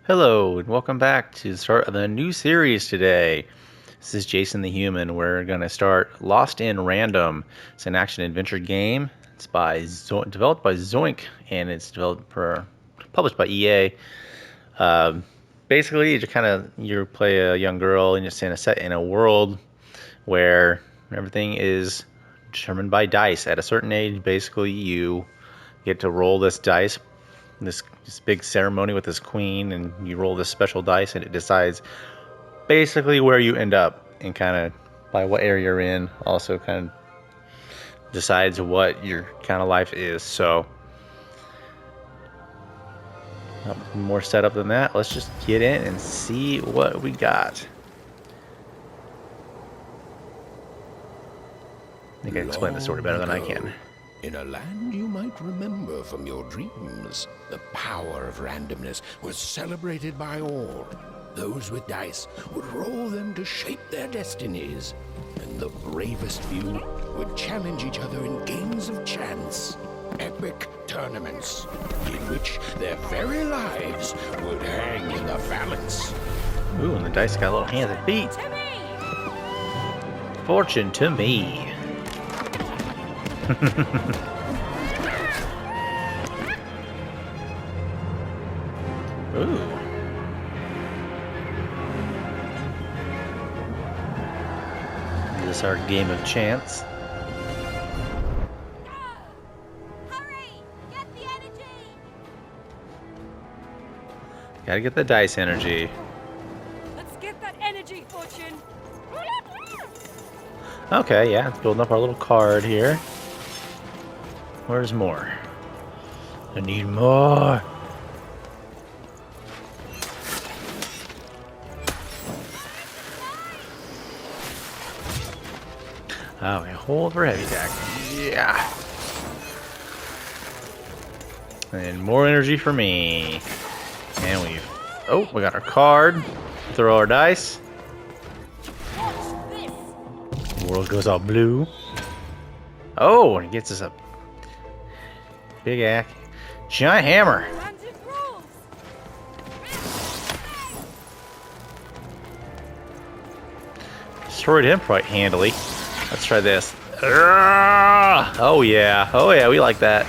Hello, and welcome back to the start of the new series today. This is Jason the Human. We're going to start Lost in Random. It's an action-adventure game. It's developed by Zoink, and it's published by EA. Basically, you play a young girl, and you're set in a world where everything is determined by dice. At a certain age, basically, you get to roll this dice. This big ceremony with this queen, and you roll this special dice, and it decides basically where you end up, and kind of by what area you're in also kind of decides what your kind of life is. So more setup than that. Let's just get in and see what we got. I think I can explain the story better than I can. In a land you might remember from your dreams, the power of randomness was celebrated by all. Those with dice would roll them to shape their destinies, and the bravest few would challenge each other in games of chance, epic tournaments, in which their very lives would hang in the balance. Ooh, and the dice got little hands and feet. Fortune to me. Ooh. Is this our game of chance? Hurry! Get the energy! Gotta get the dice energy. Let's get that energy, Fortune! Okay, yeah, it's building up our little card here. Where's more? I need more. Oh, we hold for heavy attack. Yeah. And more energy for me. And we got our card. Throw our dice. The world goes all blue. Oh, and it gets us a big giant hammer. Destroyed him quite handily. Let's try this. Oh yeah, we like that.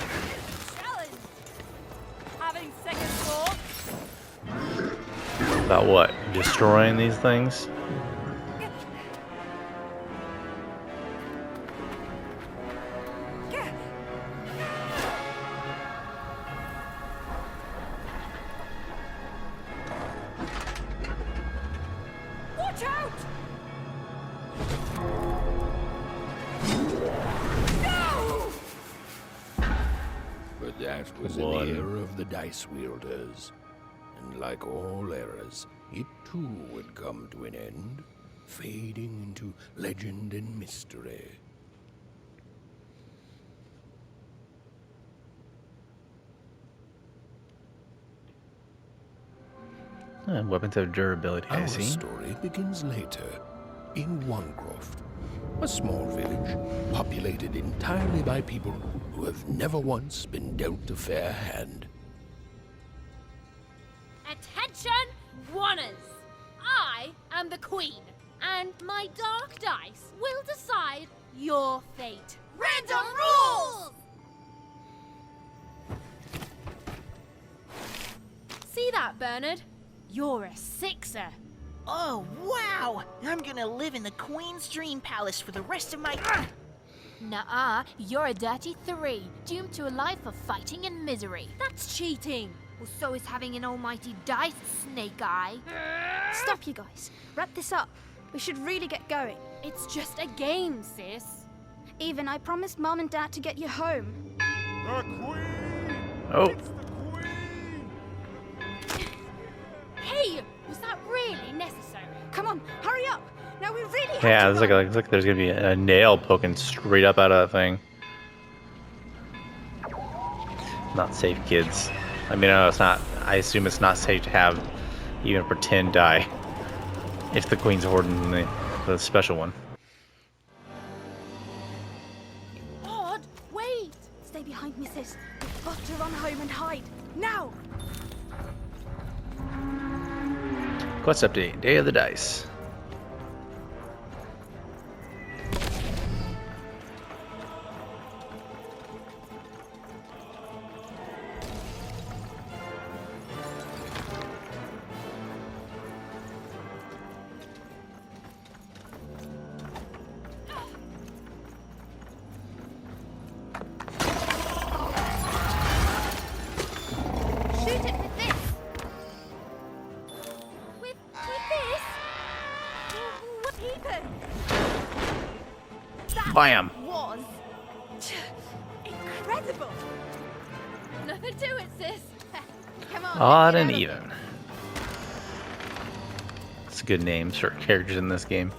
About what? Destroying these things? Watch out! No! But that was One. an era of the dice wielders. And like all eras, it too would come to an end, fading into legend and mystery. Weapons of durability, I Our see. story begins later, in Onecroft, a small village populated entirely by people who have never once been dealt a fair hand. Attention, Wanners! I am the Queen, and my dark dice will decide your fate. Random rules! See that, Bernard? You're a sixer. Oh, wow! I'm gonna live in the Queen's Dream Palace for the rest of my... Nuh-uh, you're a dirty 3, doomed to a life of fighting and misery. That's cheating. Well, so is having an almighty dice, Snake Eye. Stop, you guys. Wrap this up. We should really get going. It's just a game, sis. Even I promised Mom and Dad to get you home. The Queen! Oh, It's the Queen! Hey, was that really necessary? Come on, hurry up. Now we really have yeah, to looks run. like there's gonna be a nail poking straight up out of that thing. Not safe, kids. I mean, no, it's not. I assume it's not safe to have even a pretend die if the Queen's hoarding the special one. Odd, wait. Stay behind me, sis. We've got to run home and hide. Now! Quest update, Day of the Dice. Shoot it with this. With this? Even. That Bam! was incredible. Nothing to it, sis. Come on. Odd let's and get out of even. It's a good name for characters in this game.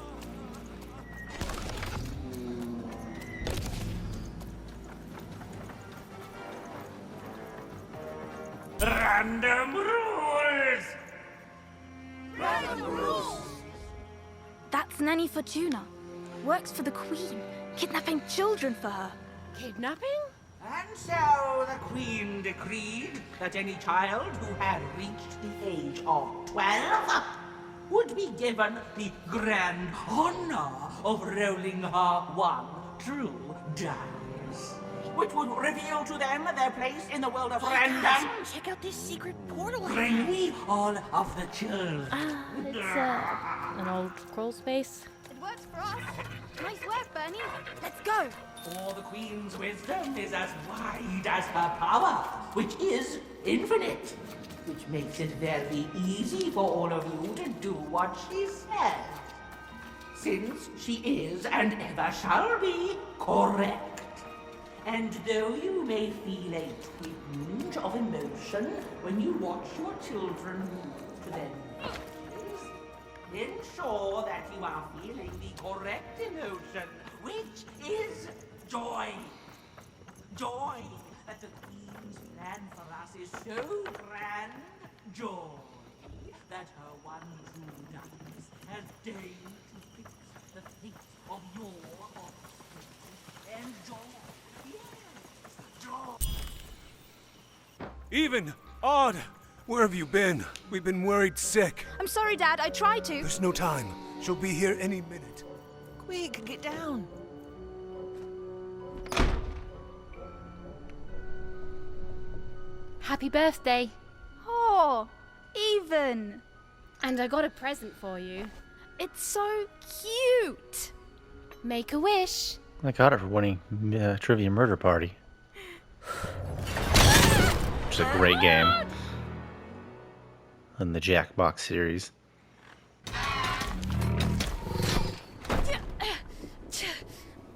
Random rules! That's Nanny Fortuna. Works for the Queen, kidnapping children for her. Kidnapping? And so the Queen decreed that any child who had reached the age of 12 would be given the grand honor of rolling her one true dice, which would reveal to them their place in the world of random. Check out this secret portal. Bring me all of the children. It's an old crawl space. It works for us. Nice work, Bernie. Let's go. For the Queen's wisdom is as wide as her power, which is infinite. Which makes it very easy for all of you to do what she says. Since she is and ever shall be correct. And though you may feel a twinge of emotion when you watch your children move to their knees, ensure that you are feeling the correct emotion, which is joy. Joy that the Queen's plan for us is so grand. Joy that her one true dice has deigned to fix the fate of your offspring. And joy, yes, joy. Even! Odd! Where have you been? We've been worried sick. I'm sorry, Dad. I tried to. There's no time. She'll be here any minute. Quick, get down. Happy birthday. Oh, Even. And I got a present for you. It's so cute. Make a wish. I got it for winning Trivia Murder Party. Which is a great game. In the Jackbox series.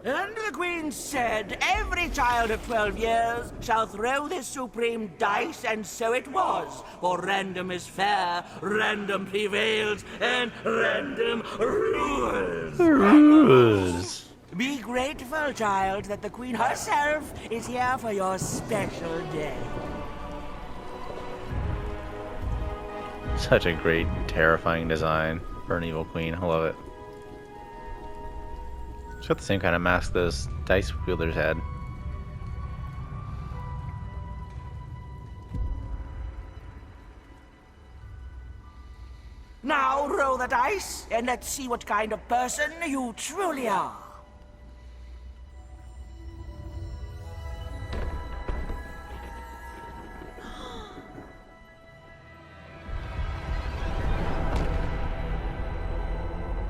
And the Queen said, every child of 12 years shall throw this supreme dice, and so it was. For random is fair, random prevails, and random rules. Rules. Be grateful, child, that the Queen herself is here for your special day. Such a great, terrifying design for an evil queen. I love it. It's got the same kind of mask those dice wielders had. Now roll the dice, and let's see what kind of person you truly are.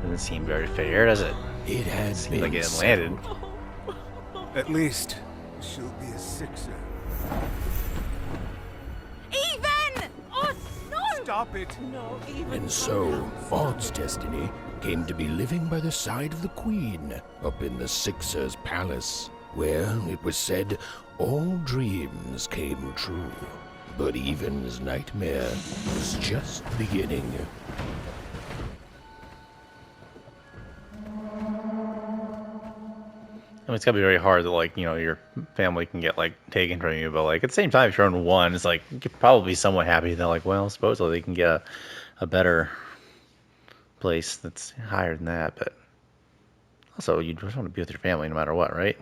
Doesn't seem very fair, does it? It has Seems been like it landed. At least, she'll be a sixer. Even! Oh, no! Stop it! And so, Odd's destiny came to be living by the side of the Queen up in the Sixer's palace, where it was said all dreams came true. But Even's nightmare was just beginning. I mean, it's gotta be very hard that, like, you know, your family can get, like, taken from you, but, like, at the same time, if you're on one, it's like, you could probably be somewhat happy that, like, well, supposedly they can get a better place that's higher than that, but also, you just want to be with your family no matter what, right?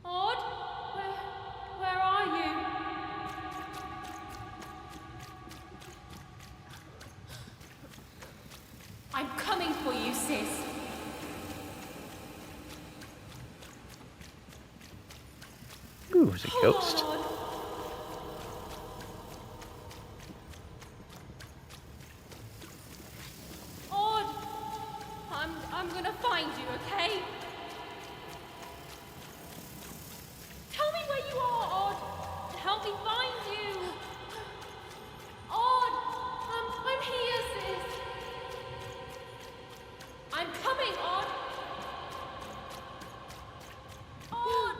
Odd? Where are you? Ooh, there's a ghost. Odd! I'm gonna find you, okay? Tell me where you are, Odd! Help me find you! Odd! I'm here, sis! I'm coming, Odd! Odd!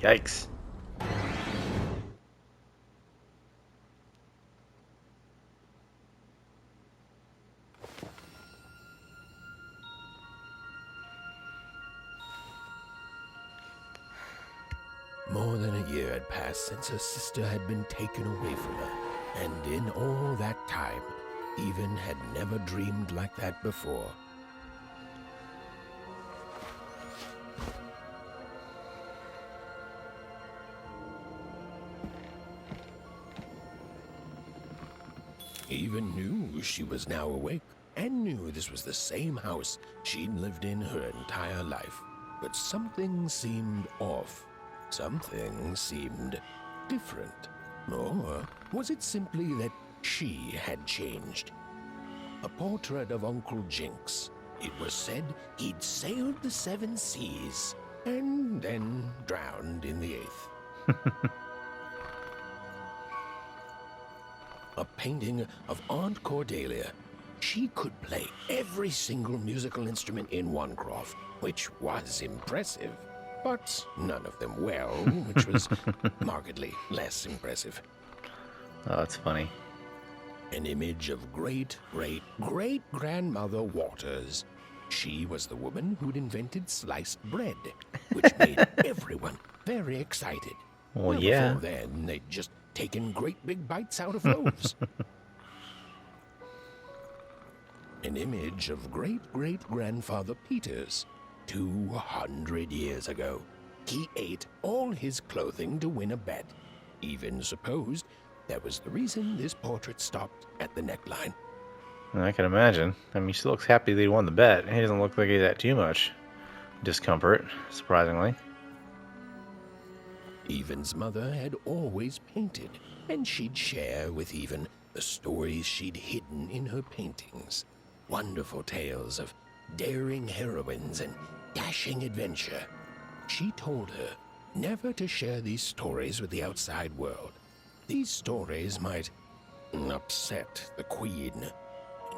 Yikes. More than a year had passed since her sister had been taken away from her, and in all that time, Even had never dreamed like that before. Even knew she was now awake, and knew this was the same house she'd lived in her entire life. But something seemed off. Something seemed different. Or was it simply that she had changed? A portrait of Uncle Jinx. It was said he'd sailed the 7 seas, and then drowned in the 8th. A painting of Aunt Cordelia. She could play every single musical instrument in Onecroft, which was impressive, but none of them well, which was markedly less impressive. Oh, that's funny. An image of great-great-great-grandmother Waters. She was the woman who'd invented sliced bread, which made everyone very excited. Well, yeah. Before then, they'd just taken great big bites out of loaves. An image of great-great-grandfather Peters. 200 years ago, he ate all his clothing to win a bet. Even supposed that was the reason this portrait stopped at the neckline. I can imagine. I mean, he still looks happy that he won the bet. He doesn't look like he's had too much discomfort, surprisingly. Even's mother had always painted, and she'd share with Even the stories she'd hidden in her paintings. Wonderful tales of daring heroines and dashing adventure. She told her never to share these stories with the outside world. These stories might upset the Queen, and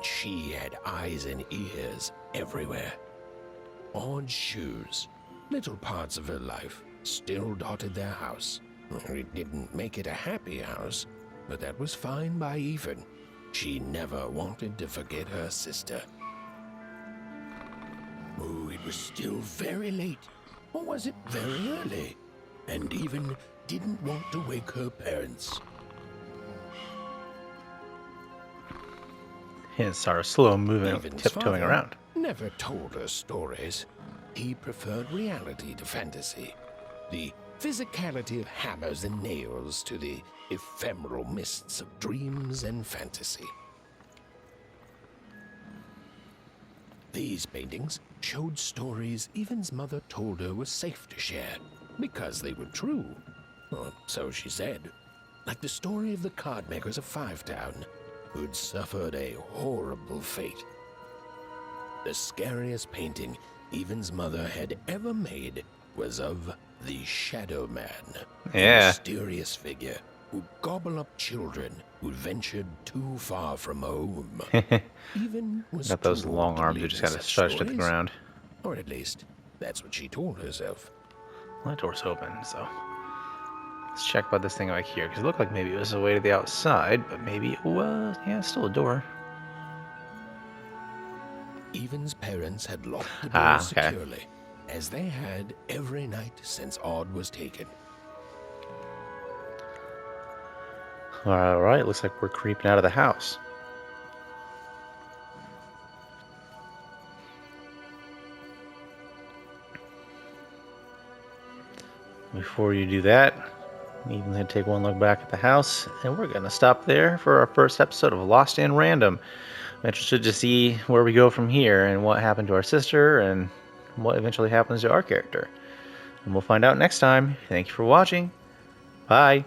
she had eyes and ears everywhere. Odd shoes, little parts of her life, still dotted their house. It didn't make it a happy house, but that was fine by Even. She never wanted to forget her sister. Oh, it was still very late, or was it very early? And Even didn't want to wake her parents. His sort of slow moving, Even's tiptoeing father around. never told her stories. He preferred reality to fantasy. The physicality of hammers and nails to the ephemeral mists of dreams and fantasy. These paintings showed stories Even's mother told her were safe to share, because they were true. Or so she said. Like the story of the card makers of Five Town, who'd suffered a horrible fate. The scariest painting Even's mother had ever made was of the Shadow Man, Yeah. a mysterious figure who'd gobble up children who'd ventured too far from home. Even was Got those too old long to arms that believe just in got such stretched at the stories, ground. or at least that's what she told herself. Well, that door's open, so let's check about this thing back here, because it looked like maybe it was a way to the outside, but maybe it was. Yeah, it's still a door. Even's parents had locked the door Ah, okay. securely, as they had every night since Odd was taken. Alright, looks like we're creeping out of the house. Before you do that, you can take one look back at the house, and we're going to stop there for our first episode of Lost and Random. I'm interested to see where we go from here and what happened to our sister and what eventually happens to our character. And we'll find out next time. Thank you for watching. Bye.